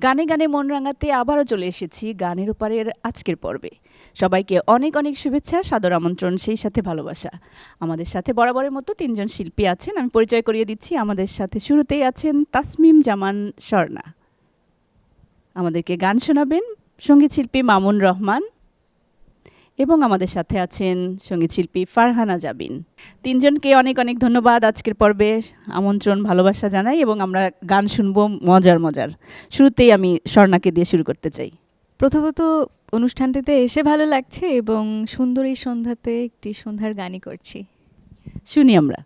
গানে গানে মন রাঙাতে আবারও চলে এসেছি গানের ওপারের আজকের পর্বে। সবাইকে অনেক অনেক শুভেচ্ছা, সাদর আমন্ত্রণ, সেই সাথে ভালোবাসা। আমাদের সাথে বরাবরের মতো তিনজন শিল্পী আছেন, আমি পরিচয় করিয়ে দিচ্ছি। আমাদের সাথে শুরুতেই আছেন তাসমিম জামান স্বর্ণা, আমাদেরকে গান শোনাবেন। সঙ্গীত শিল্পী মামুন রহমান এবং আমাদের সাথে আছেন সঙ্গীত শিল্পী ফারহানা জাবিন। তিনজনকে অনেক অনেক ধন্যবাদ আজকের পর্বে আমন্ত্রণ, ভালোবাসা জানাই এবং আমরা গান শুনবো মজার মজার। শুরুতেই আমি স্বর্ণাকে দিয়ে শুরু করতে চাই। প্রথমত অনুষ্ঠানটিতে এসে ভালো লাগছে এবং সুন্দর এই সন্ধ্যাতে একটি সন্ধ্যার গানই করছি। শুনি আমরা।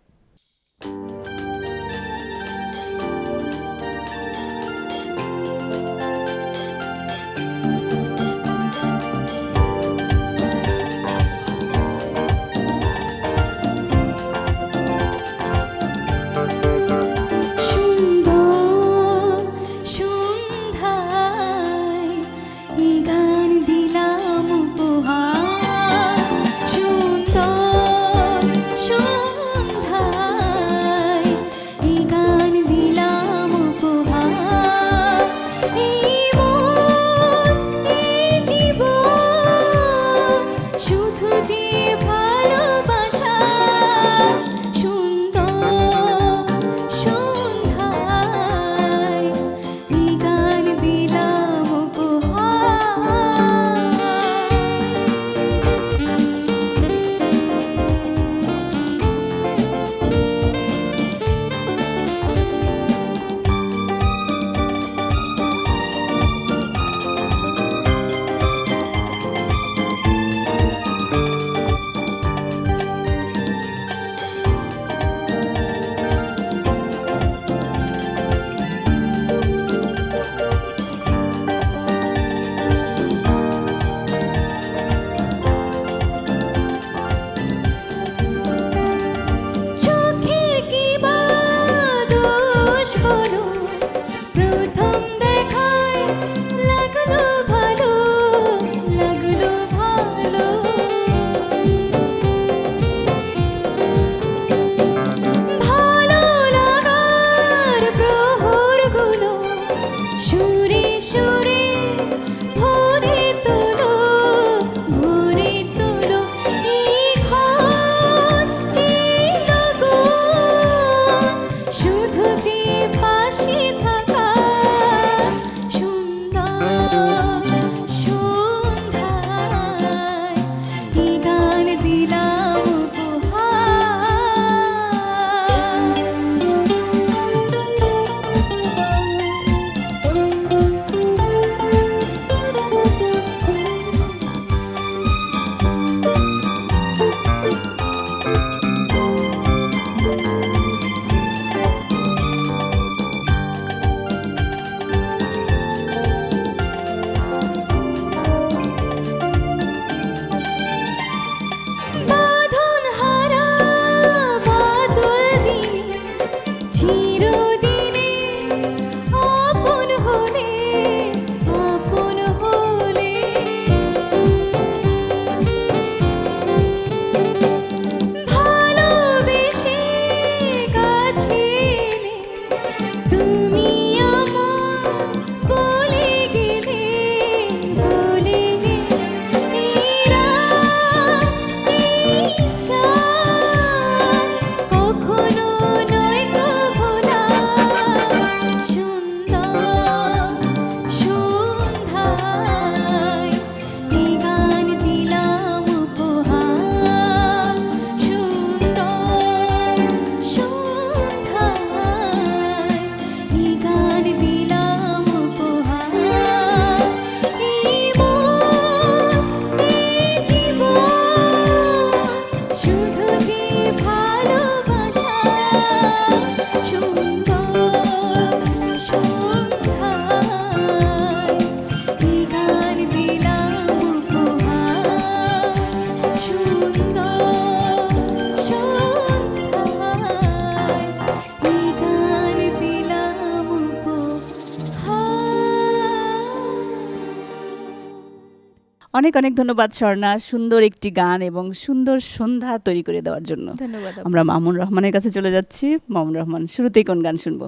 অনেক অনেক ধন্যবাদ স্বর্ণা, সুন্দর একটি গান এবং সুন্দর সন্ধ্যা তৈরি করে দেওয়ার জন্য। ধন্যবাদ। আমরা মামুন রহমানের কাছে চলে যাচ্ছি। মামুন রহমান, শুরুতেই কোন গান শুনবো?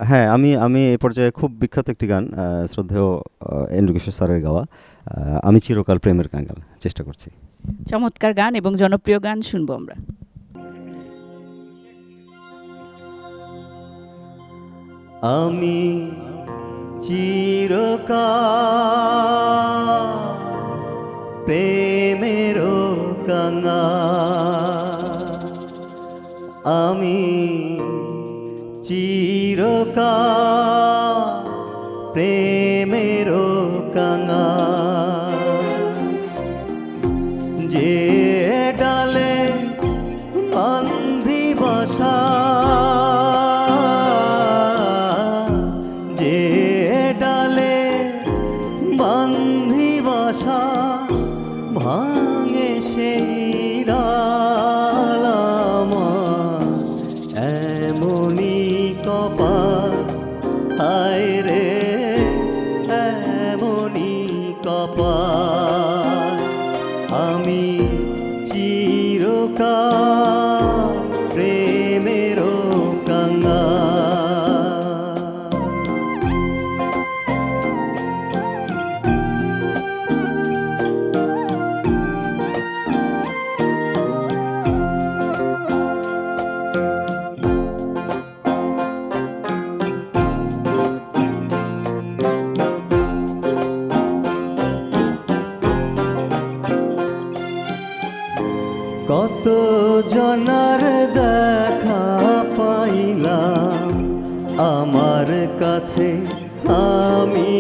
হ্যাঁ, আমি আমি এই পর্যায়ে খুব বিখ্যাত একটি গান শ্রদ্ধেয় এন্ড্রু কিশোর স্যারের গাওয়া আমি চিরকাল প্রেমের কাঙ্গাল চেষ্টা করছি। চমৎকার গান এবং জনপ্রিয় গান শুনবো আমরা। আমি চিরকাল প্রেমেরও কাঙ্গাল, আমি চিরকাল প্রেমেরও কাঙ্গাল, যে ডালে বান্ধি বাসা, যে ডালে বান্ধি বাসা ভাঙে সেই ডাল আমার এমনই কপাল, হায় রে এমনই কপাল, আমি চিরকাল প্রেমেরও কাঙ্গাল। কত জনার দেখা পাইলাম, আমার কাছে আমি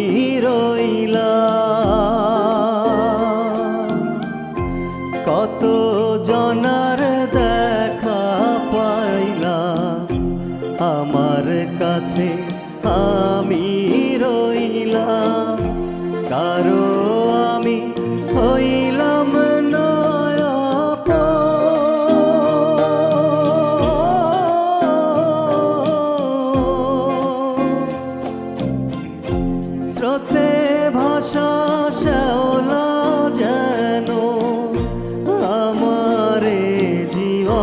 রইলাম, কত জনার দেখা পাইলাম, আমার কাছে আমি রইলাম, কারো আমি হইলাম স্রোতে ভাষা শ্যাওলা যেন আমারে জীবন,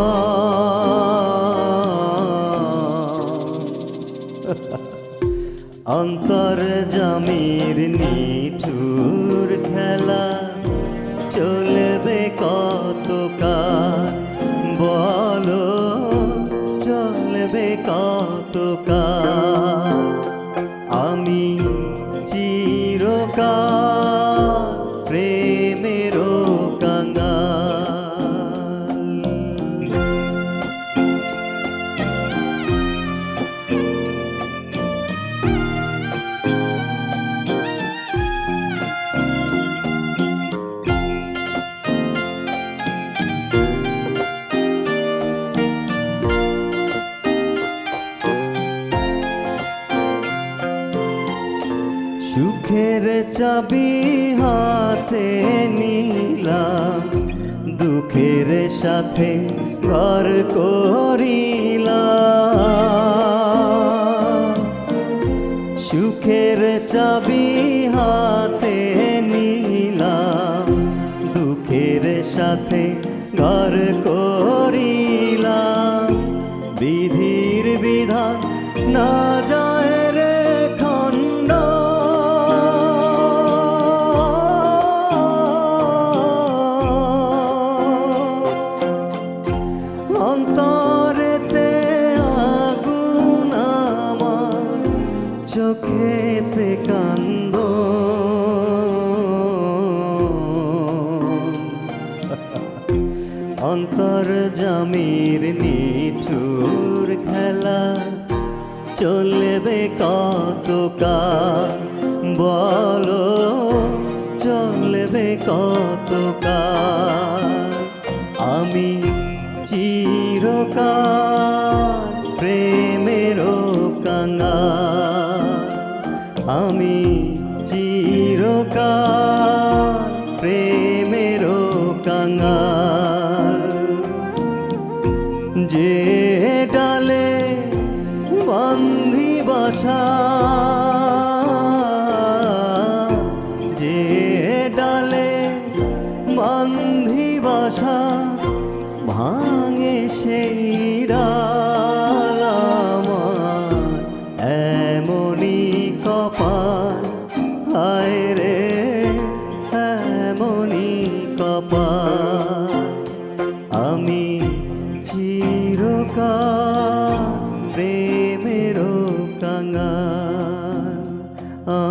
অন্তর জামির নিঠুর খেলা চলবে কতকাল, বলো চলবে কতকাল, আমি চিরকাল প্রেমেরও কাঙ্গাল। সুখের চাবি হাতে নিলাম, দুঃখের সাথে ঘর করিলাম, সুখের চাবি হাতে নিলাম, দুঃখের সাথে ঘর করিলাম, বিধির বিধান না যায় রে খণ্ড, অন্তরেতে আগুন আমার, চোখেতে কান্দ, অন্তর জামির নিঠুর খেলা চলবে কতকাল, বলো চলবে কতকাল, আমি চিরকাল প্রেমেরও কাঙ্গাল, আমি চিরকাল প্রেমেরও কাঙ্গাল, যে ডালে বান্ধি বাসা, যে ডালে বান্ধি বাসা ভাঙে সেই ডাল আমার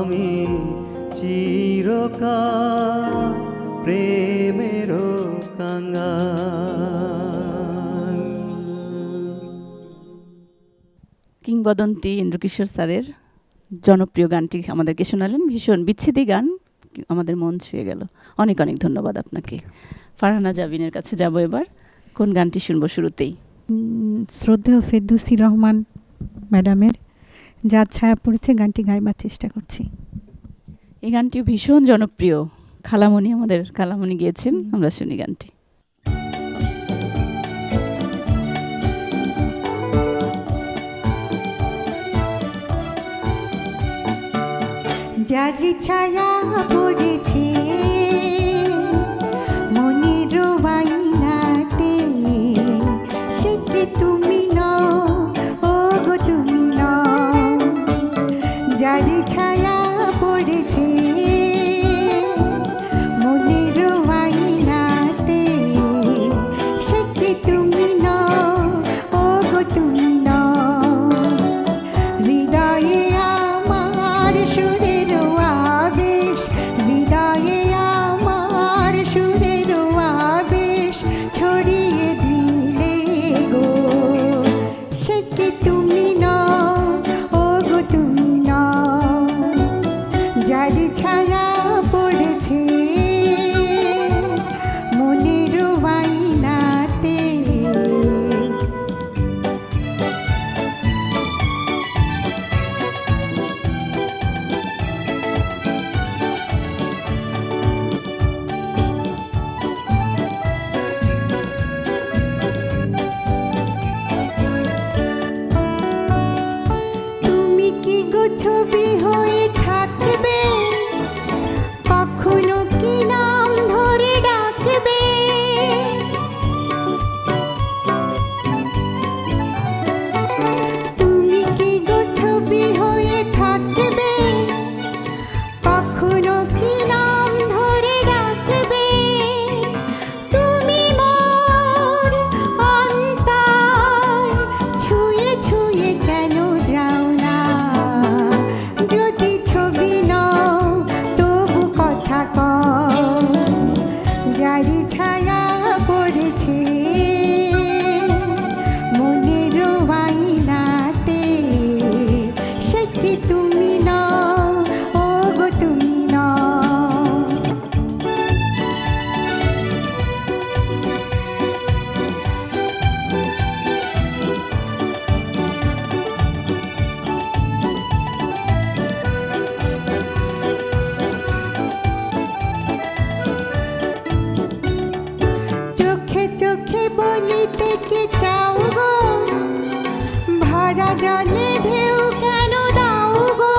আমি চিরকাল প্রেমের কাঙ্গাল। কিংবদন্তি ইন্দ্রকিশোর স্যারের জনপ্রিয় গানটি আমাদেরকে শোনালেন, ভীষণ বিচ্ছেদী গান, আমাদের মন ছুঁয়ে গেল। অনেক অনেক ধন্যবাদ আপনাকে। ফারহানা জাবিনের কাছে যাব এবার। কোন গানটি শুনবো শুরুতেই? শ্রদ্ধেয় ফেরদৌসী রহমান ম্যাডামের যার ছায়া পড়েছে গানটি গাইবার চেষ্টা করছি। এই গানটিও ভীষণ জনপ্রিয়, খালামণি, আমাদের খালামণি গিয়েছেন, আমরা শুনি গানটি। যার ছায়া পড়েছে মনের বাইনাতে, সে কি তুমি নও, ও গো তুমি নও। যার ছায়া পড়েছে মনের বাইনাতে, সে কি তুমি নও, ও গো তুমি নও। হৃদয়ে আমার সুরের আবেশ, হৃদয়ে আমার সুরের আবেশ ছড়িয়ে দিলে গো, সে কি তুমি নও, ও গো তুমি নও। যার ছায়া পড়েছে মনের বাইনাতে। তুমি কি গো ছবি হয়ে থাকবে, কখনো কি নাম ধরে ডাকবে। তুমি কি গো ছবি হয়ে থাকবে, কখনো কি নাম ধরে ডাকবে। তুমি মোর অন্তর ছুঁয়ে ছুঁয়ে কেন যাও না, যদি ছবি নও তবু কথা কও। যার ছায়া পড়েছে মনের বাইনাতে, সে কি তুমি নও, ও গো তুমি নও। চোখে চোখে বলিতে কি চাও গো, ভরা জলে ঢেউ কেন দাও গো।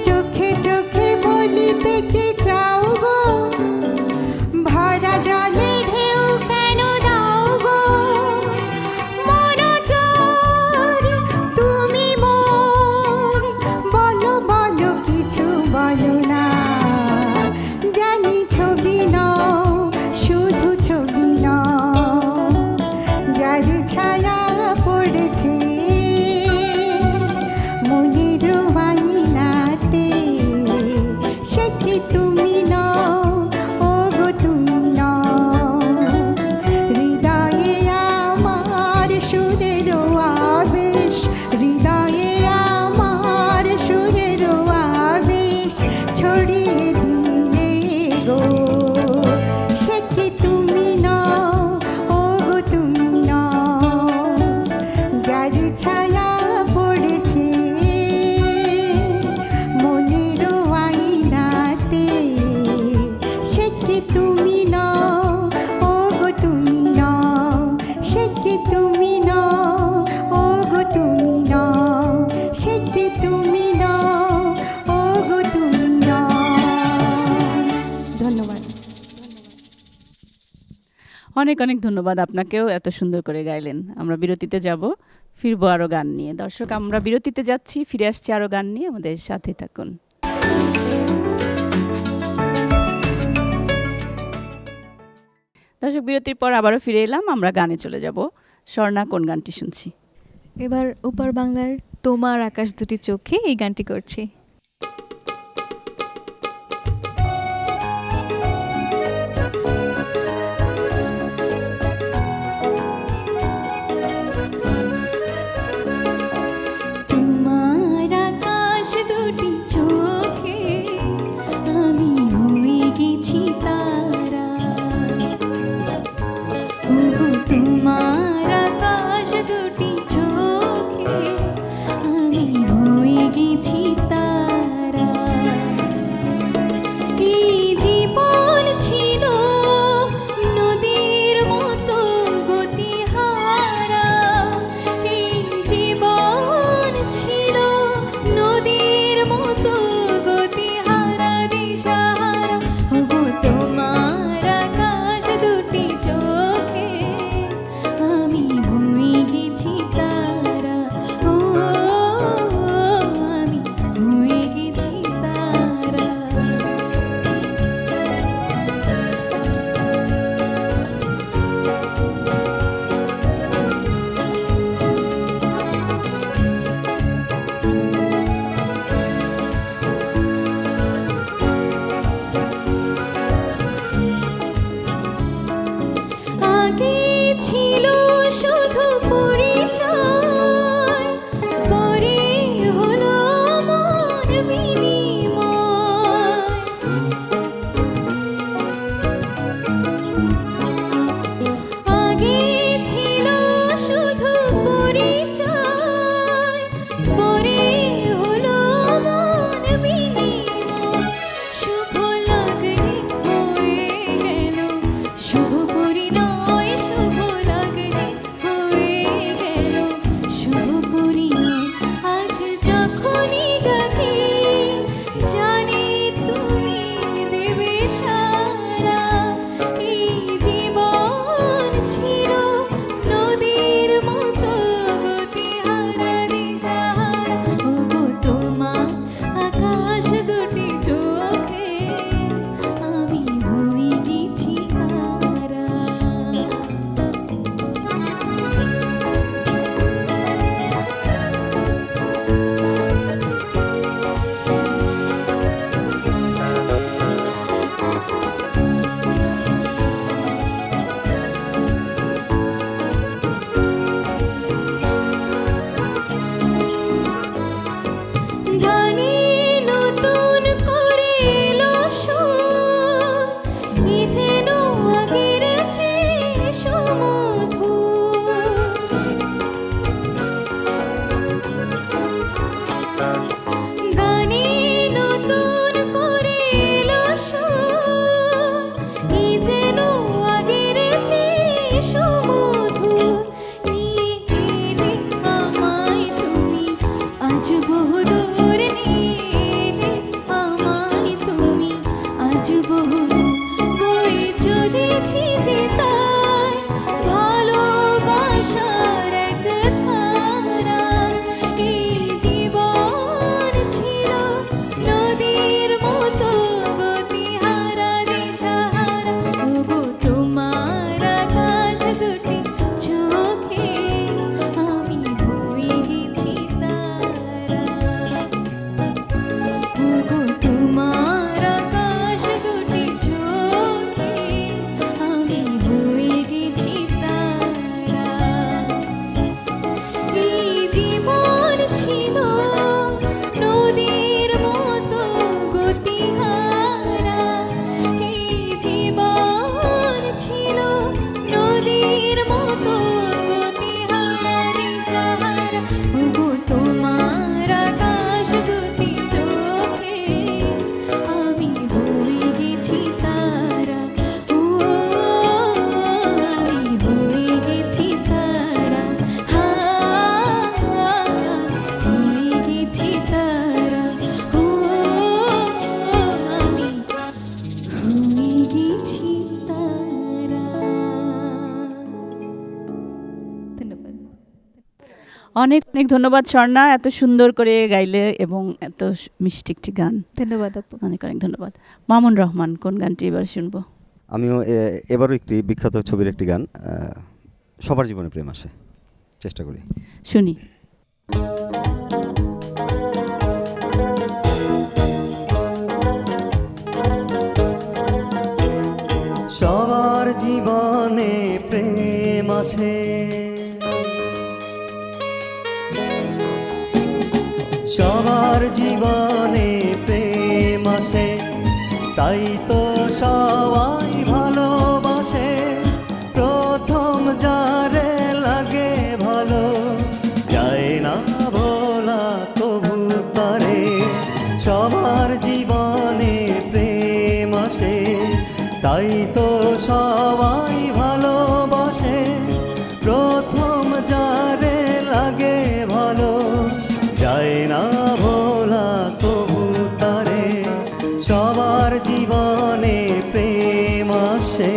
চোখে চোখে বলিতে কি চাও গো, ভরা জলে ঢেউ কেন দাও গো। মনোজোর তুমি মোর, বলো বলো কিছু বলো না। জানি ছবি নও, শুধু ছবি নও। যার ছায়া পড়েছে মনের বাইনাতে, সে কি তুমি নও, ও গো তুমি নও। হৃদয়ে আমার সুরের আবেশ, হৃদয়ে আমার সুরের আবেশ ছড়িয়ে দিলে গো, সে কি তুমি নও, ও গো তুমি নও। যার ছায়া পড়েছে মনের বাইনাতে, সে কি তুমি নও, ও গো তুমি নও। সে কি তুমি নও, ও গো তুমি নও। সে কি তুমি নও, ও গো তুমি নও। ধন্যবাদ। অনেক অনেক ধন্যবাদ আপনাকেও, এত সুন্দর করে গাইলেন। আমরা বিরতিতে যাব, ফিরবো আরো গান নিয়ে। দর্শক, আমরা বিরতিতে যাচ্ছি, ফিরে আসছি আরো গান নিয়ে, আমাদের সাথে থাকুন। দর্শক, বিরতির পর আবারও ফিরে এলাম, আমরা গানে চলে যাব। স্বর্ণা, কোন গানটি শুনছি? এবার ওপার বাংলার তোমার আকাশ দুটি চোখে এই গানটি করছি। তোমার আকাশ দুটি চোখে আমি হয়ে গেছি তারা, ওগো তোমার আকাশ দুটি চোখে আমি হয়ে গেছি তারা। এই জীবন ছিল নদীর মতো গতিহারা, এই জীবন ছিল নদীর মতো গতিহারা দিশাহারা, ওগো তোমার আকাশ দুটি চোখে আমি হয়ে গেছি তারা, ও আমি হয়ে গেছি তারা। আগে ছিল শুধু পরিচয়, পরে হলো মন বিনিময়। আগে ছিল শুধু পরিচয়, পরে হলো মন বিনিময়। শুভ লগ্নে হয়ে গেল শুভ পরিণয়, শুভ লগ্নে হয়ে গেল শুভ পরিণয়। আজ যখনই ডাকি জানি তুমি দেবে সারা, এই জীবন ছিল নদীর মতো গতিহারা দিশাহারা, ওগো তোমার আকাশ দুটি চোখে আমি হয়ে গেছি তারা। গানে নতুন করে এলো সুর, এ যেন আগের চেয়ে সুমধুর। গানে নতুন করে এলো সুর, এ যেন আগের চেয়ে সুমধুর। নিয়ে এলে আমায় তুমি আজ বহুদূর, নিয়ে এলে আমায় তুমি আজ বহুদূর। বয়ে চলেছি যে তাই ভালোবাসার এক ধারা, এই জীবন ছিল নদীর মতো গতিহারা দিশাহারা, ওগো তোমার আকাশ দুটি চোখে আমি হয়ে গেছি তারা, ওগো তোমার আকাশ দুটি চোখে আমি হয়ে গেছি তারা। এই জীবন ছিল নদীর মতো গতিহারা, এই জীবন ছিল নদীর মতো গতিহারা দিশাহারা, ওগো তোমার আকাশ দুটি চোখে আমি হয়ে গেছি তারা, ও আমি হয়ে গেছি তারা, হয়ে গেছি তারা, ও আমি হয়ে গেছি তারা। ধন্যবাদ। অনেক অনেক ধন্যবাদ স্বর্ণা, এত সুন্দর করে গাইলে এবং এত মিষ্টি একটি গান। ধন্যবাদ আপু। অনেক অনেক ধন্যবাদ। মামুন রহমান, কোন গানটি এবার শুনবো? আমিও এবারও একটি বিখ্যাত ছবির একটি গান, সবার জীবনে প্রেম আসে, চেষ্টা করি। শুনি। সবার জীবনে প্রেম আছে, সবার জীবনে প্রেম আছে, তাই তো সবাই ভালোবাসে। প্রথম যারে লাগে ভালো, যায় না ভোলা কবু তারে। সবার জীবনে প্রেম আসে, তাই তো সবাই ভালোবাসে। প্রথম যারে লাগে ভালো, যায় না ভোলা কবু তারে। সবার জীবনে প্রেম আসে।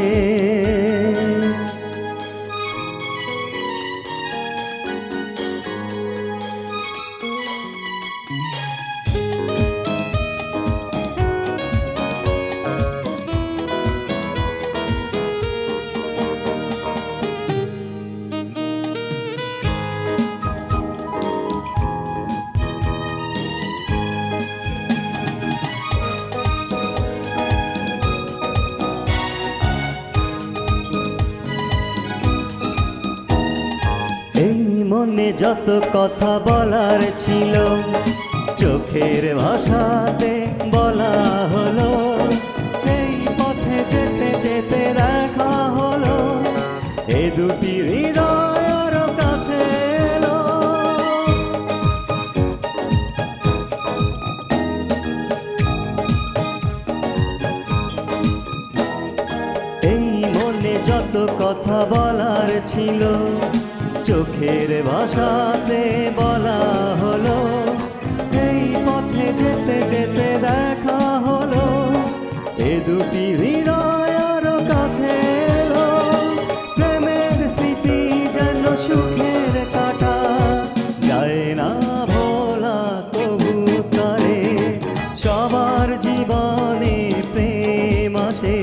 এই মনে যত কথা বলার ছিল, চোখের ভাষাতে বলা হলো। এই পথে যেতে যেতে দেখা হলো, এ দুটি হৃদয় আরো কাছে এলো। এই মনে যত কথা বলার ছিল, চোখের ভাষাতে বলা হলো। এই পথে যেতে যেতে দেখা হলো, এ দুটি হৃদয় আরো কাছে এলো। প্রেমের স্মৃতি যেন সুখের কাটা, যায় না ভোলা কবু তারে। সবার জীবনে প্রেম আসে।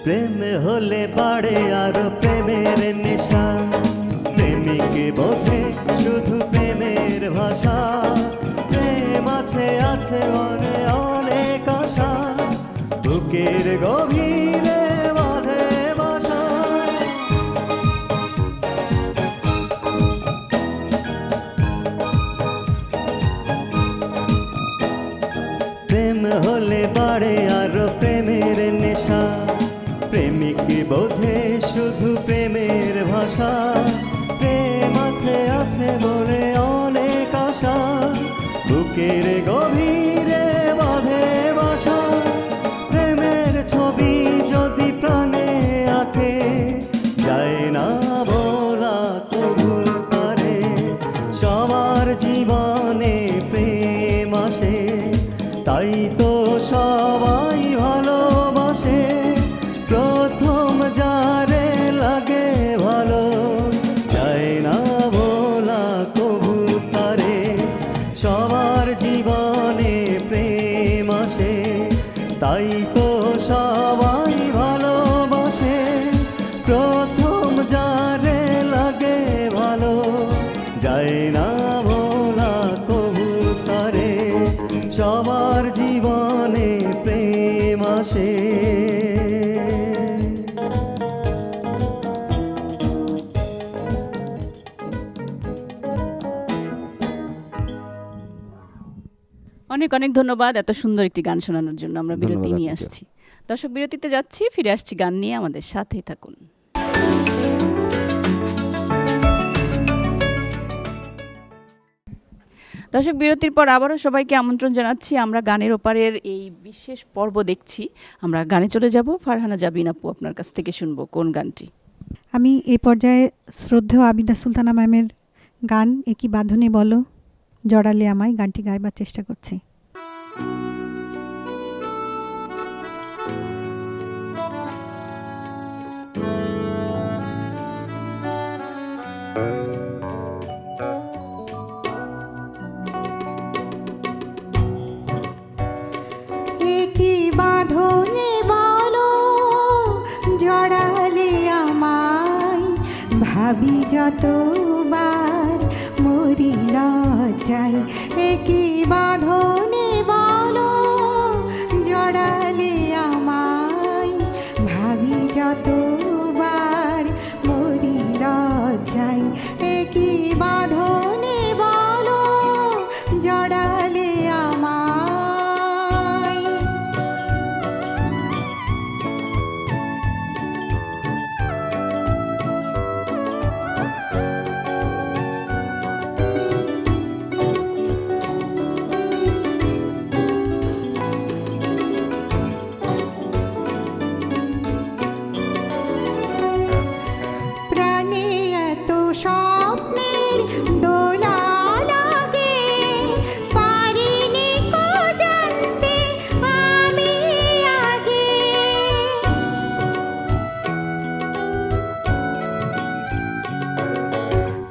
প্রেম হলে বাড়ে আরো প্রেমের নেশা, প্রেমিক বোঝে শুধু প্রেমের ভাষা। প্রেম আছে আছে মনে অনেক আশা, বুকের গভীরে বাঁধে বাসা। প্রেম হলে বাড়ে আরো প্রেমের নেশা, প্রেমিক বোঝে শুধু প্রেমের ভাষা। প্রেম আছে আছে বলে অনেক আশা, বুকের গভীরে বাঁধে বাসা। প্রেমের ছবি যদি প্রাণে আঁকে, যায় না ভোলা কবু তারে। সবার জীবনে প্রেম আসে, তাই তো সবাই ভালোবাসে। প্রথম যারে লাগে ভালো, যায় না ভোলা কবু তারে। সবার জীবনে প্রেম আসে, তাই তো সবাই ভালোবাসে। প্রথম যারে লাগে ভালো, যায় না ভোলা কবু তারে। সবার জীবনে প্রেম আসে। অনেক অনেক ধন্যবাদ এত সুন্দর একটি গান শোনানোর জন্য। আমরা বিরতি ধন্যবাদ নিয়ে আপনাকে। আসছি। দর্শক, বিরতিতে যাচ্ছি, ফিরে আসছি গান নিয়ে, আমাদের সাথেই থাকুন। দর্শক, বিরতির পর আবারও সবাইকে আমন্ত্রণ জানাচ্ছি। আমরা গানের ওপারের এই বিশেষ পর্ব দেখছি। আমরা গানে চলে যাব। ফারহানা জাবিন আপু, আপনার কাছ থেকে শুনবো কোন গানটি? আমি এই পর্যায়ে শ্রদ্ধেয় আবিদা সুলতানা ম্যামের গান একই বাঁধনে বলো জড়ালে আমায় গানটি গাইবার চেষ্টা করছি। একই বাঁধনে বলো জড়ালে আমায়, ভাবি যতবার মরি লজ্জায়। একই বাঁধনে বলো জড়ালে আমায়, ভাবি যতবার মরি লজ্জায়। একই বাঁধনে বলো জড়ালে আমায়। প্রাণে এত স্বপ্নের দোলা লাগে, পারিনি কো জানতে আমি আগে।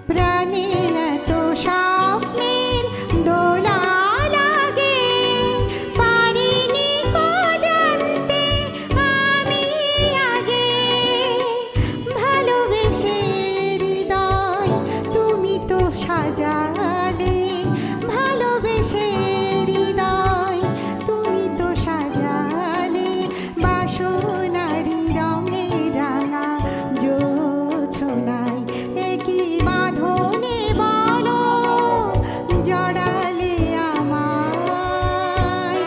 প্রাণে এত স্বপ্নের দোলা লাগে, পারিনি কো জানতে আমি আগে। ভালোবেসে হৃদয় তুমি তো সাজালে, ভালোবেসে হৃদয় তুমি তো সাজালে। বাসনারি রঙে রাঙা জোছনায়, একই বাঁধনে বলো জড়ালে আমায়।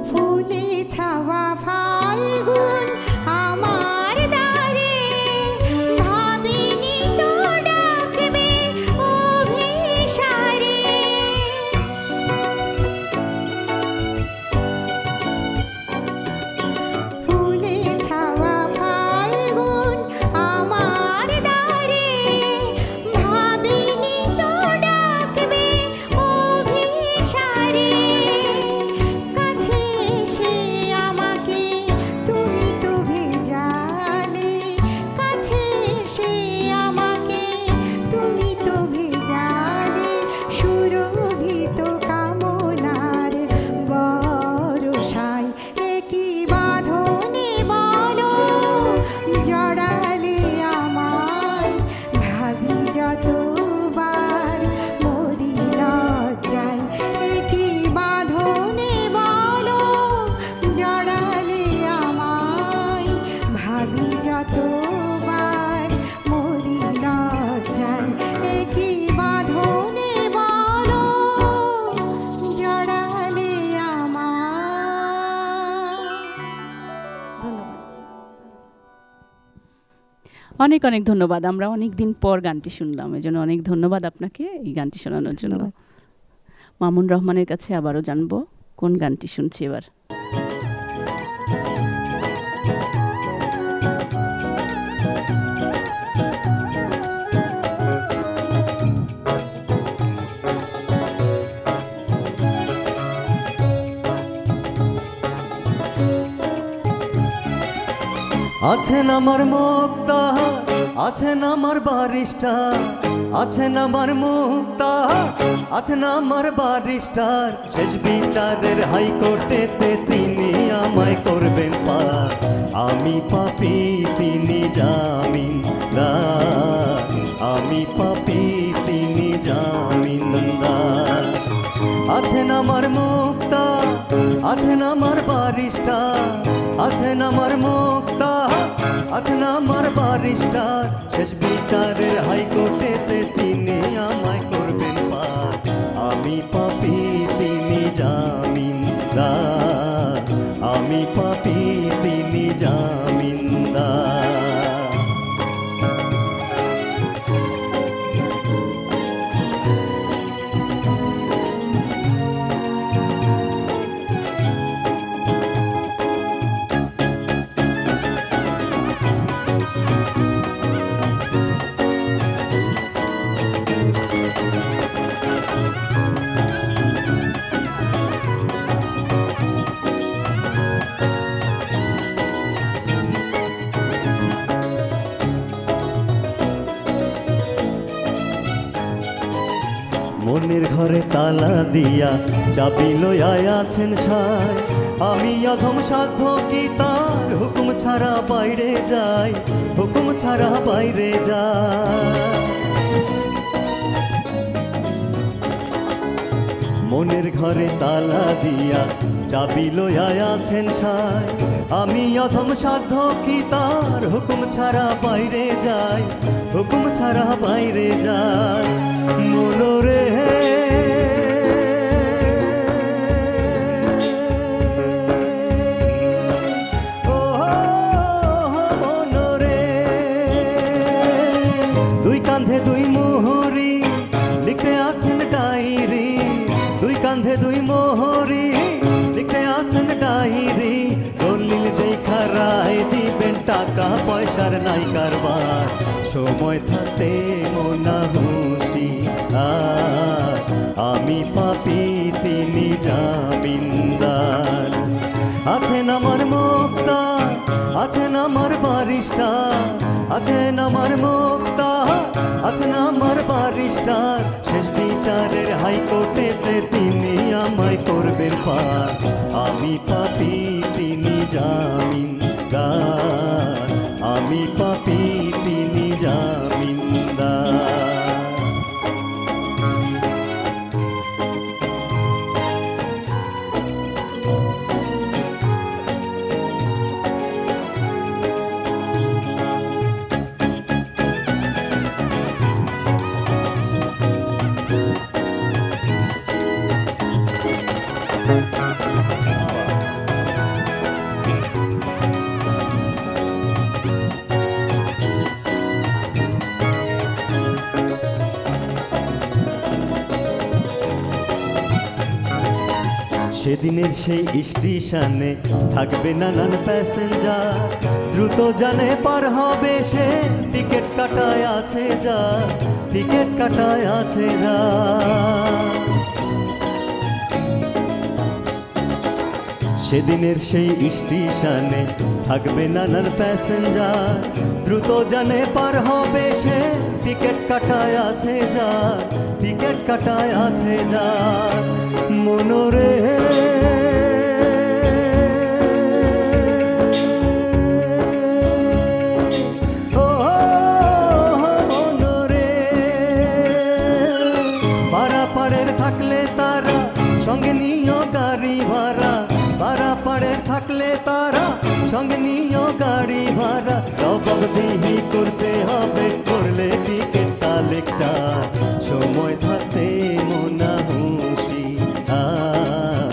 ফুলে ছাওয়া ফাল্গুন আমার দ্বারে, ভাবিনি তো ডাকবে অভিসারে। ফুলে ছাওয়া ফাল্গুন আমার দ্বারে, ভাবিনি তো ডাকবে অভিসারে। কাছে এসে আমাকে তুমি তো ভেজালে, কাছে এসে আমাকে তুমি তো ভেজালে। সুরভিত কামনার বরসায়, একই বাঁধনে বলো জড়ালে আমায়, ভাবি যতবার মরি লজ্জায়। একই বাঁধনে বলো জড়ালে আমায়, ভাবি যতবার মরি লজ্জায়। একই বাঁধনে বলো জড়ালে আমায়। ধন্যবাদ। অনেক অনেক ধন্যবাদ। আমরা অনেক দিন পর গানটি শুনলাম, এই জন্য অনেক ধন্যবাদ আপনাকে এই গানটি শোনানোর জন্য। ধন্যবাদ। মামুন রহমানের কাছে আবারও জানবো কোন গানটি শুনছি এবার। আছেন আমার মুক্তা, আছেন আমার বারিস্টার, আছেন আমার মুক্তা, আছেন আমার বারিস্টার। শেষ বিচারের হাইকোর্টেতে তিনি আমায় করবেন পার। আমি পাপী তিনি জামিনদার, আমি পাপী তিনি জামিনদার। আছেন আমার মুক্তা, আছেন আমার বারিস্টার, আছেন আমার মুক্তা, আছেন আমার বারিস্টার, শেষ বিচারের হাইকোর্টেতে তিনি আমায় করবেন পার। আমি পাপী তিনি জামিনদার, আমি পাপী তিনি জামিনদার। মনের ঘরে তালা দিয়া চাবি লইয়া আছেন সায়, আমি অধম সাধ্য কি তার হুকুম ছাড়া বাইরে যাই, হুকুম ছাড়া বাইরে যাই। মনের ঘরে তালা দিয়া চাবি লইয়া আছেন সায়, আমি অধম সাধ্য কি তার হুকুম ছাড়া বাইরে যাই, হুকুম ছাড়া বাইরে যাই। মনোরে ও মনোরে, দুই কান্ধে দুই মোহরি লিখতে আসেন ডায়েরি, দুই কান্ধে দুই মোহরি লিখতে আসেন ডায়েরি, দলিল দেখা রায় দিবেন, টাকা পয়সার নাই কারবার, সময় থাকতে মোনা হুঁশি আর, আমি পাপী তিনি জামিনদার। আছেন আমার মুক্তা, আছেন আমার বারিস্টার, আছেন আমার মুক্তা, আছেন আমার বারিস্টার, শেষ বিচারের হাইকোর্টেতে তিনি আমায় করবেন পার। আমি পাপী তিনি জামিনদার, আমি পাপী তিনি জামিনদার। সেদিনের সেই স্টেশনে থাকবে নানান প্যাসেঞ্জার, দ্রুত জানে পার হবে সে, টিকিট কাটায় আছে যা, টিকিট কাটায় আছে যা। সেদিনের সেই স্টেশনে থাকবে নানান প্যাসেঞ্জার, দ্রুত জানে পার হবে সে, টিকিট কাটায় আছে যা, টিকিট কাটায় আছে যা। মনোরে ও মনোরে, পারাপাড়ের থাকলে তারা সঙ্গে নিও গাড়ি ভাড়া, পারাপাড়ের থাকলে তারা সঙ্গে নিও গাড়ি ভাড়া, জবাবদিহি করতে হবে করলে টিকিট কালেক্টর, সময় থাকতে মোনা হুঁশি আর,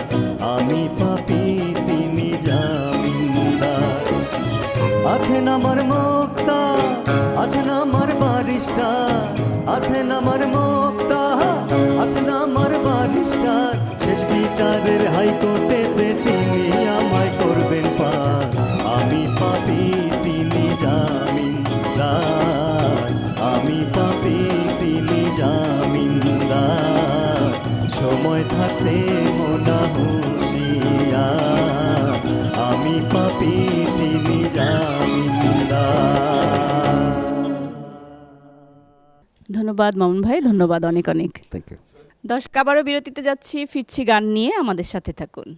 আমি পাপী তিনি জামিনদার। আছেন আমার মুক্তা, আছেন আমার বারিস্টার, আছেন আমার মুক্তা, আছেন আমার বারিস্টার, শেষ বিচারের হাইকোর্টেতে তিনি আমায় করবেন পার। আমি পাপী তিনি জামিনদার, আমি পাপী তিনি জামিনদার, সময় থাকতে মোনা হুঁশিয়ার, আমি পাপী তিনি জামিনদার। ধন্যবাদ মামুন ভাই, ধন্যবাদ অনেক অনেক। Thank you. দর্শক, আবারও বিরতিতে যাচ্ছি, ফিরছি গান নিয়ে, আমাদের সাথে থাকুন।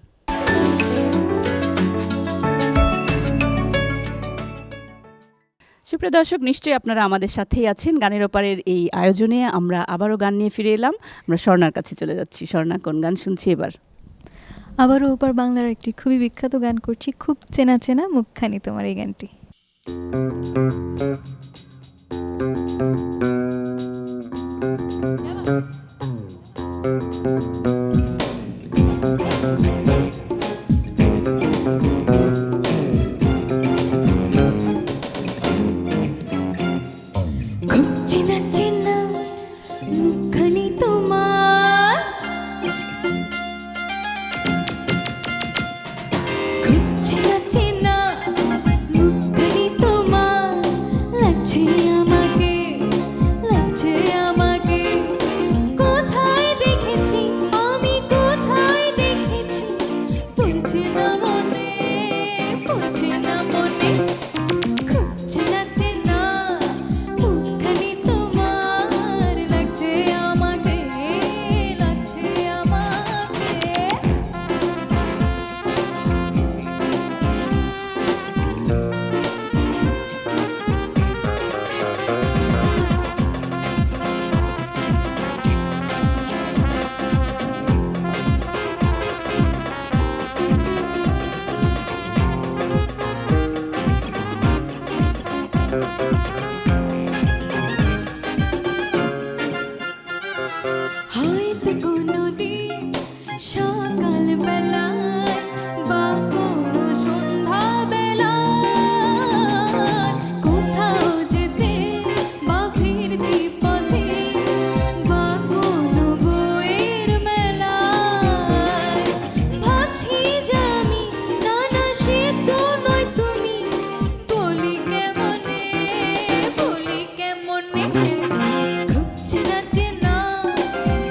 সুপ্রিয় দর্শক, নিশ্চয়ই আপনারা আমাদের সাথেই আছেন। গানের ওপারের এই আয়োজনে আমরা আবারও গান নিয়ে ফিরে এলাম। আমরা স্বর্ণার কাছে চলে যাচ্ছি। স্বর্ণা, কোন গান শুনছি এবার? আবারও ওপার বাংলার একটি খুবই বিখ্যাত গান করছি, খুব চেনা চেনা মুখখানি তোমার, এই গানটি। খুব চেনা চেনা মুখখানি তোমার, খুব চেনা চেনা মুখখানি তোমার, লাগছে আমাকে, লাগছে আমাকে। কোথায় দেখেছি আমি, কোথায় দেখেছি, পড়ছে না মনে, পড়ছে না মনে। খুব চেনা চেনা মুখখানি তোমার, লাগছে আমাকে, লাগছে আমাকে। হয়তো কোনোদিন সকালবেলায় বা কোনো সন্ধ্যাবেলায়, কোথাও যেতে বা ফিরতি পথে বা কোনো বইয়ের মেলায়, ভাবছি যে আমি, না না সে তো নয় তুমি, বলি কেমনে, বলি কেমনে। খুব চেনা চেনা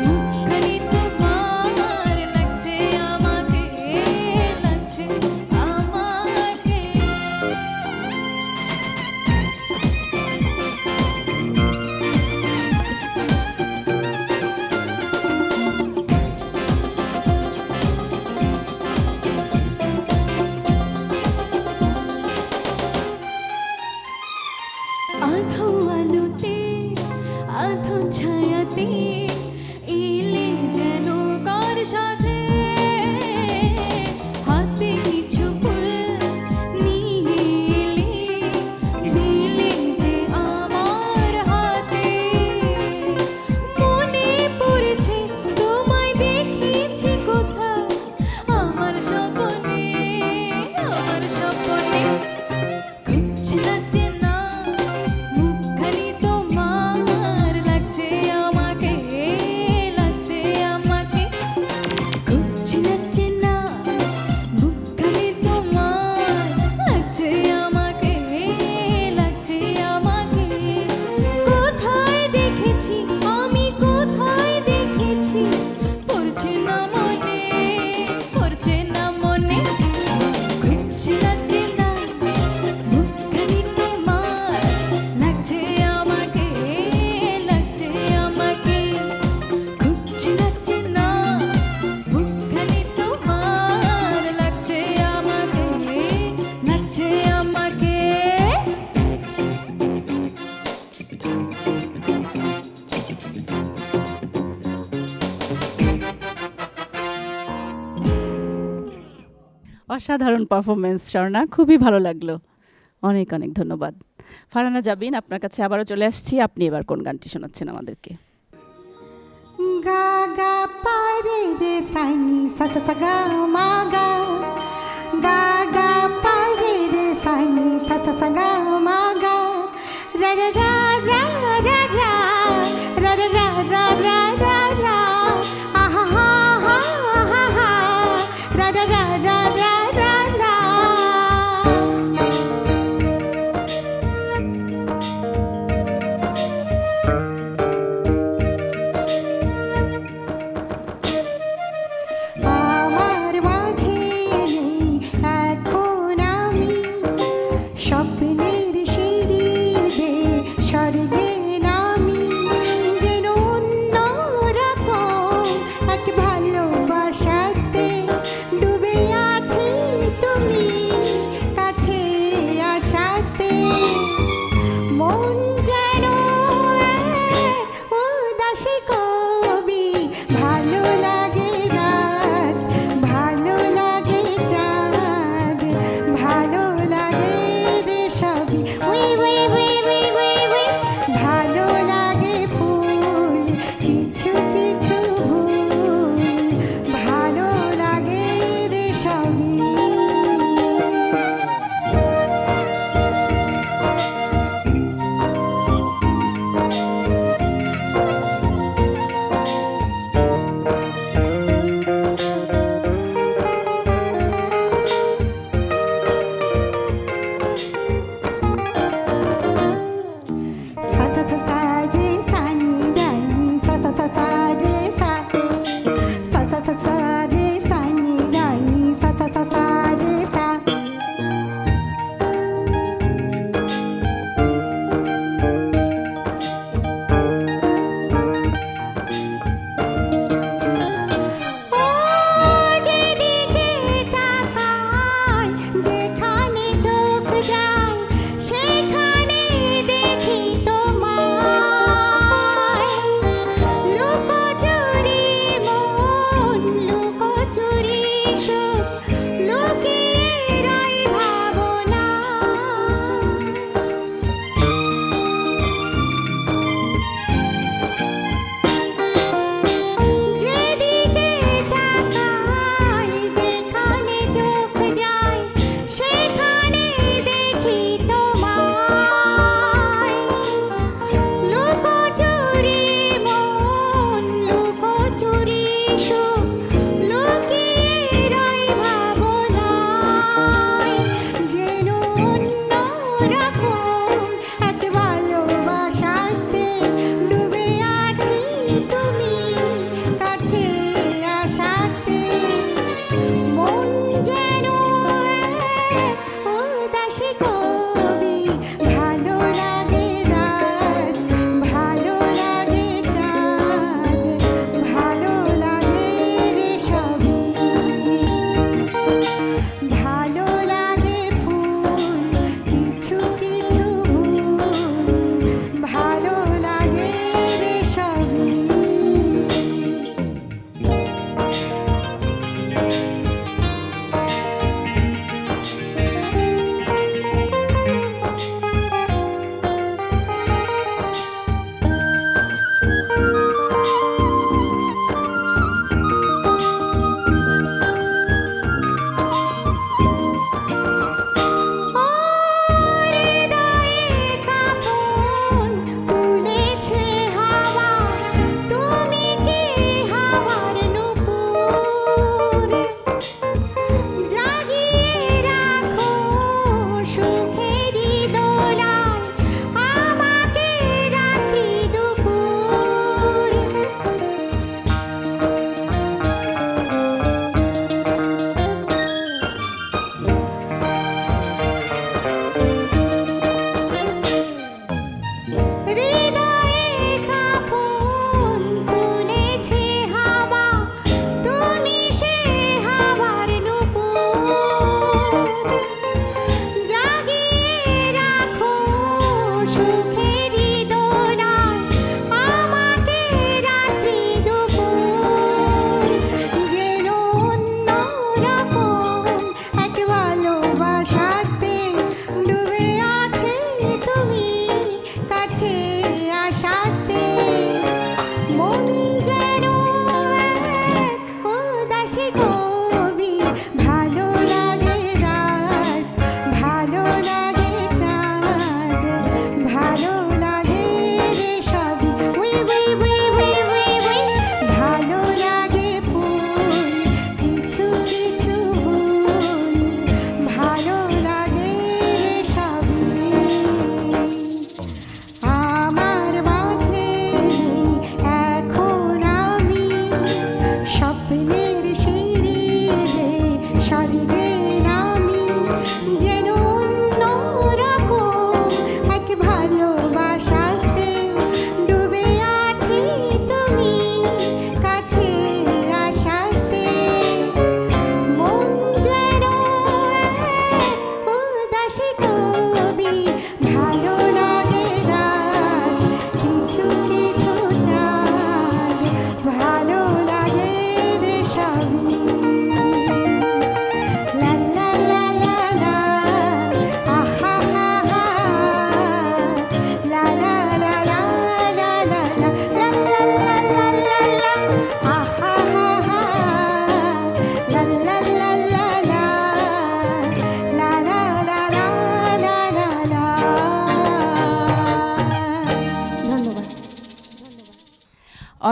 মুখখানি তোমার, লাগছে আমাকে, লাগছে আমাকে। আধো আলোতে, আধো ছায়াতে, এলে যেন কার সাথে, হাতে কিছু ফুল নিয়ে এলে, দিলে যে আমার হাতে। মনে পড়েছে তোমায় দেখেছি কোথায়, আমার স্বপ্নে, আমার স্বপ্নে। খুব চেনা চেনা মুখখানি তোমার, লাগছে আমাকে, লাগছে আমাকে। খুব চেনা চেনা মুখখানি তোমার, লাগছে আমাকে, লাগছে আমাকে। কোথায় দেখেছি আমি, কোথায় দেখেছি, পড়ছে না মনে, পড়ছে না মনে। খুব চেনা চেনা মুখখানি তোমার, লাগছে আমাকে, লাগছে আমাকে। খুব চেনা চেনা মুখখানি তোমার, লাগছে আমাকে, লাগছে আমাকে। অসাধারণ পারফরমেন্স স্বর্ণা, খুবই ভালো লাগলো, অনেক অনেক ধন্যবাদ। ফারহানা জাবিন, আপনার কাছে আবারও চলে আসছি, আপনি এবার কোন গানটি শোনাচ্ছেন আমাদেরকে? গা গা পারে রে সানি সা সা সা গা মা গা, গা গা পারে রে সানি সা সা সা গা মা গা, রা রা রা রা রা রা, রা রা রা রা রা রা রা, আহা হা হা হা হা, রা রা রা রা রা রা রা। আমার মাঝে নেই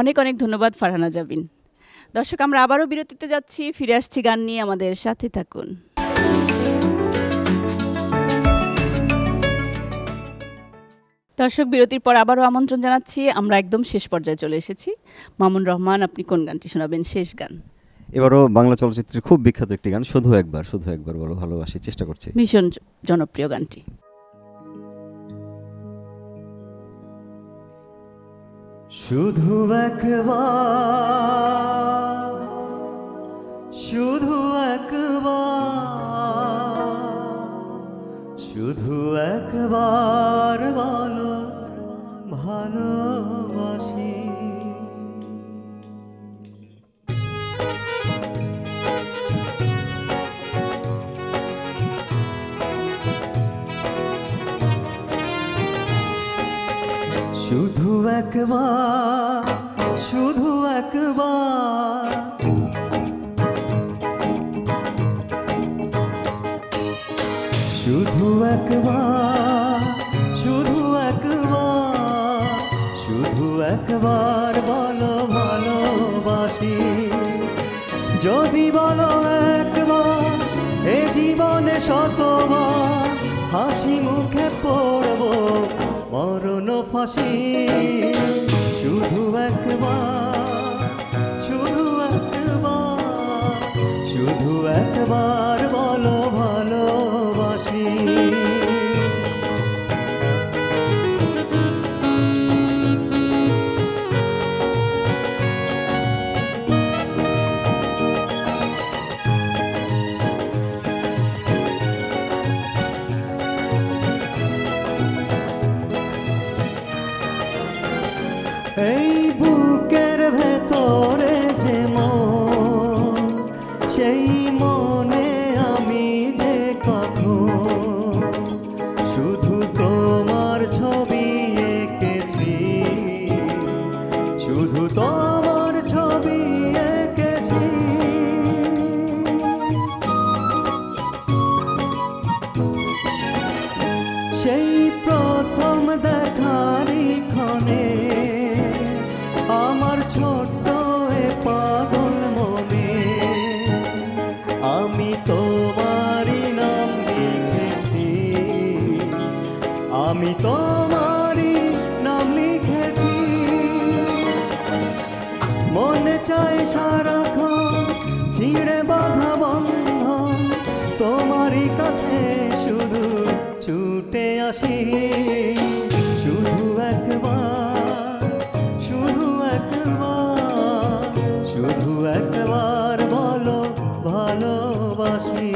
অনেক অনেক ধন্যবাদ ফারহানা জাবিন। দর্শক, আমরা আবারও বিরতিতে যাচ্ছি, ফিরে আসছি গান নিয়ে, আমাদের সাথে থাকুন। দর্শক, বিরতির পর আবারও আমন্ত্রণ জানাচ্ছি, আমরা একদম শেষ পর্যায়ে চলে এসেছি। মামুন রহমান, আপনি কোন গানটি শোনাবেন, শেষ গান? এবারও বাংলা চলচ্চিত্রের খুব বিখ্যাত একটি গান, শুধু একবার বলো ভালোবাসি, চেষ্টা করছি। ভীষণ জনপ্রিয় গানটি। শুধু একবার, শুধু একবার, শুধু একবার বলো ভালোবাসি। শুধু একবার, শুধু একবার, শুধু একবার, শুধু একবার, শুধু একবার বলো ভালোবাসি। যদি বলো একবার, এ জীবনে শতবার হাসি মুখে পড়বো মরণ ফাঁসি। শুধু একবার, শুধু একবার, শুধু একবার বলো ভালোবাসি। এই বুকের ভেতরে যে মন, সেই মনে আমি যে কখন শুধু তোমার ছবি এঁকেছি, শুধু তোমার ছবি এঁকেছি। সেই প্রথম দেখারি ক্ষণে আমার ছোট্ট এ পাগল মনে আমি তোমারই নাম লিখেছি, আমি তোমারই নাম লিখেছি। মনে চাই সারাক্ষণ ছিঁড়ে বাঁধা বন্ধন তোমারই কাছে শুধু ছুটে আসি। শুধু একবার, শুধু একবার, শুধু একবার বলো ভালোবাসি।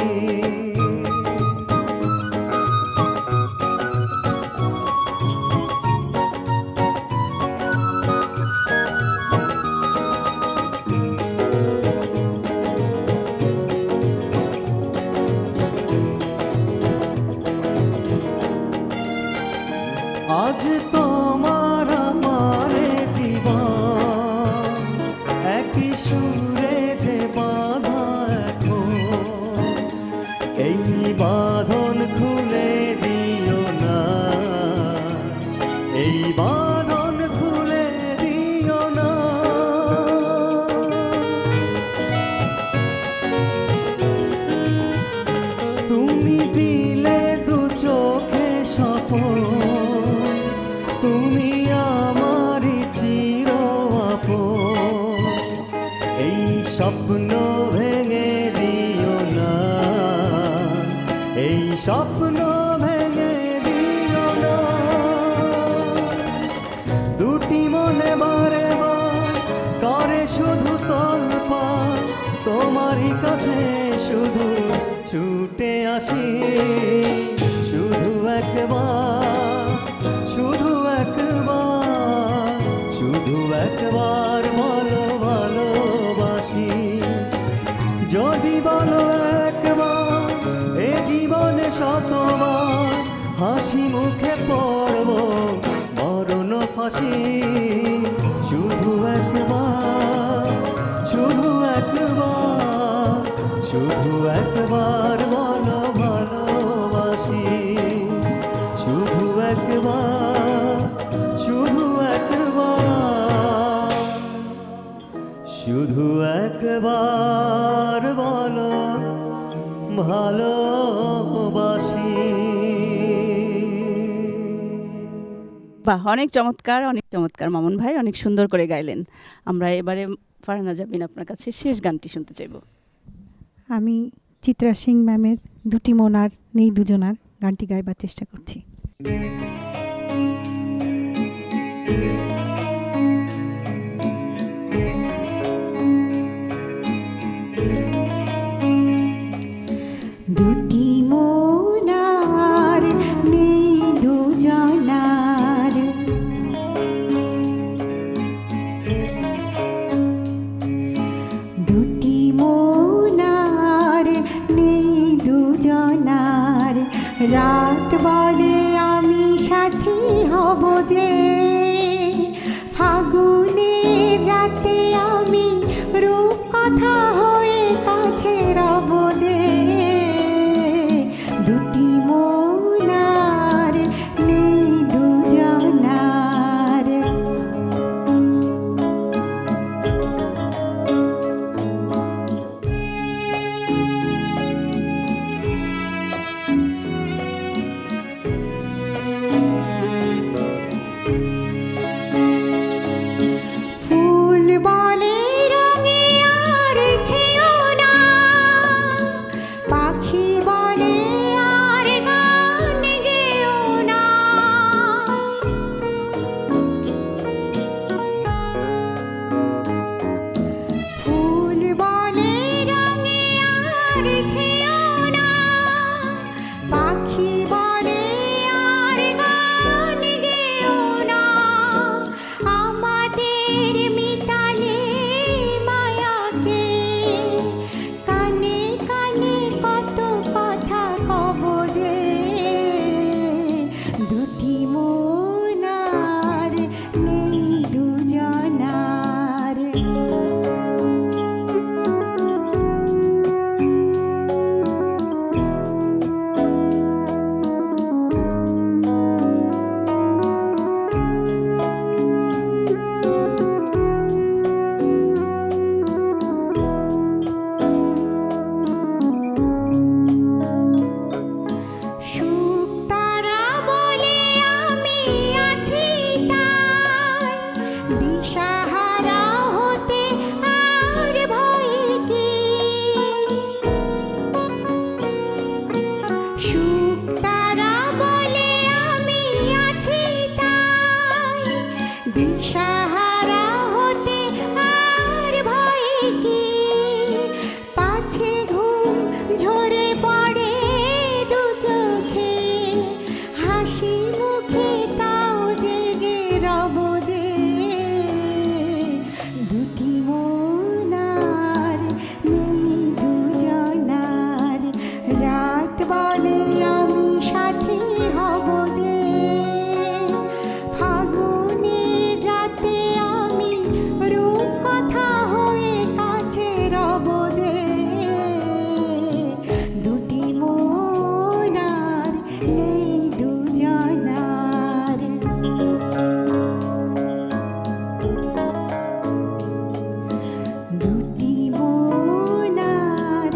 আজ তোমার আমার জীবন একই সুরে যে বাঁধা এখন, এই বাঁধন খুলে দিও না, এই বাঁধন খুলে দিও না। তুমি দিলে দু চোখে স্বপন, তুমি আমারই চির আপন, এই স্বপ্ন ভেঙে দিও না, এই স্বপ্ন ভেঙে দিও না। দুটি মনে বারে বার করে শুধু তলপার, তোমারই কাছে শুধু ছুটে আসি। শুধু একবার, শুধু একবার, শুধু একবার বলো ভালোবাসি। যদি বলো একবার, এ জীবনে শতবার হাসি মুখে পড়বো মরণ ফাঁসি। শুধু একবার, শুধু একবার, শুধু একবার বলো ভালোবাসি। শুধু একবার, শুধু একবার। বাহ, অনেক চমৎকার মামুন ভাই, অনেক সুন্দর করে গাইলেন। আমরা এবারে ফারহানা জাবিন আপনার কাছে শেষ গানটি শুনতে চাইব। আমি চিত্রা সিং ম্যামের দুটি মনার নেই দুজনার গানটি গাইবার চেষ্টা করছি। দুটি মনার নেই দুজনার, দুটি মনার নেই দুজনার, রাত বলে আমি সাথী হব যে, ফাগুনের রাতে আমি রূপ কথা হয়ে কাছে রব যে, দুটি মনার নেই দুজনার। ফুল বলে রঙে আর ছেও না, পাখি বলে আর গান গেও না, ফুল বলে রঙে আর ছেও না, পাখি বলে আর গান গেও না, আমাদের মিতালে মায়াকে কানে কানে কত কথা কব যে, দুটি মনার নেই দুজনার। সুখ তারা বলে আমি আছি তাই, দিশাহারা হতে আর ভয় কি, সুখ তারা বলে আমি আছি তাই, দিশাহারা হতে আর ভয় কি, পাছে ঘুম ঝরে পড়ে দু চোখে, হাসি মুখে তাও জেগে রব যে, দুটি মনার নেই দুজনার, রাত বলে আমি সাথী হব যে, ফাগুনের রাতে আমি রূপ কথা হয়ে কাছে রব যে, দুটি মনার নেই দুজনার। দুটি মনার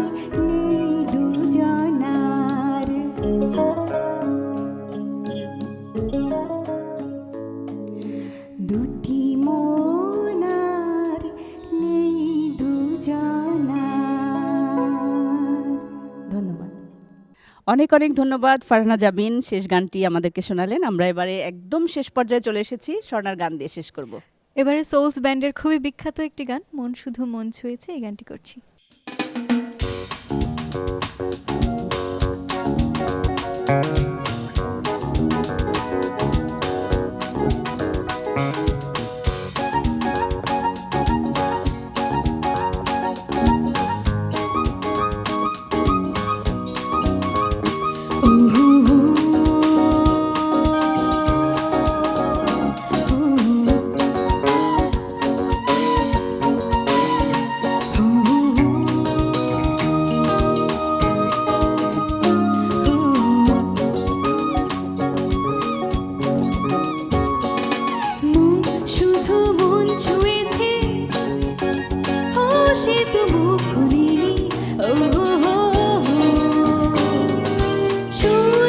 নেই দুজনার। দুটি মনার নেই দুজনার। ধন্যবাদ। অনেক ধন্যবাদ ফারহানা জাবিন, শেষ গানটি আমাদেরকে শোনালেন। আমরা এবারে একদম শেষ পর্যায়ে চলে এসেছি, স্বর্ণার গান দিয়ে শেষ করব। এবারে সোলস ব্যান্ডের খুবই বিখ্যাত একটি গান, মন শুধু মন ছুঁয়েছে, এই গানটি করছি। শুধু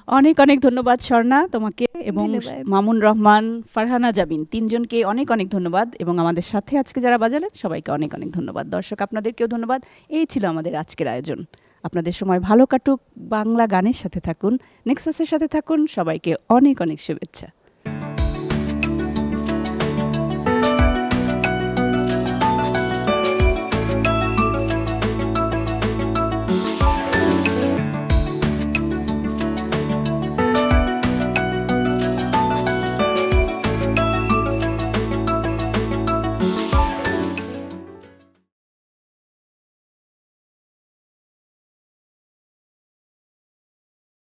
অনেক অনেক ধন্যবাদ স্বর্ণা তোমাকে এবং ধন্যবাদ। মামুন রহমান, ফারহানা জাবিন তিনজনকে অনেক অনেক ধন্যবাদ এবং আমাদের সাথে আজকে যারা বাজালেন সবাইকে অনেক অনেক ধন্যবাদ। দর্শক আপনাদেরকেও ধন্যবাদ। এই ছিল আমাদের আজকের আয়োজন। আপনাদের সময় ভালো কাটুক, বাংলা গানের সাথে থাকুন, নেক্সাসের সাথে থাকুন। সবাইকে অনেক অনেক শুভেচ্ছা।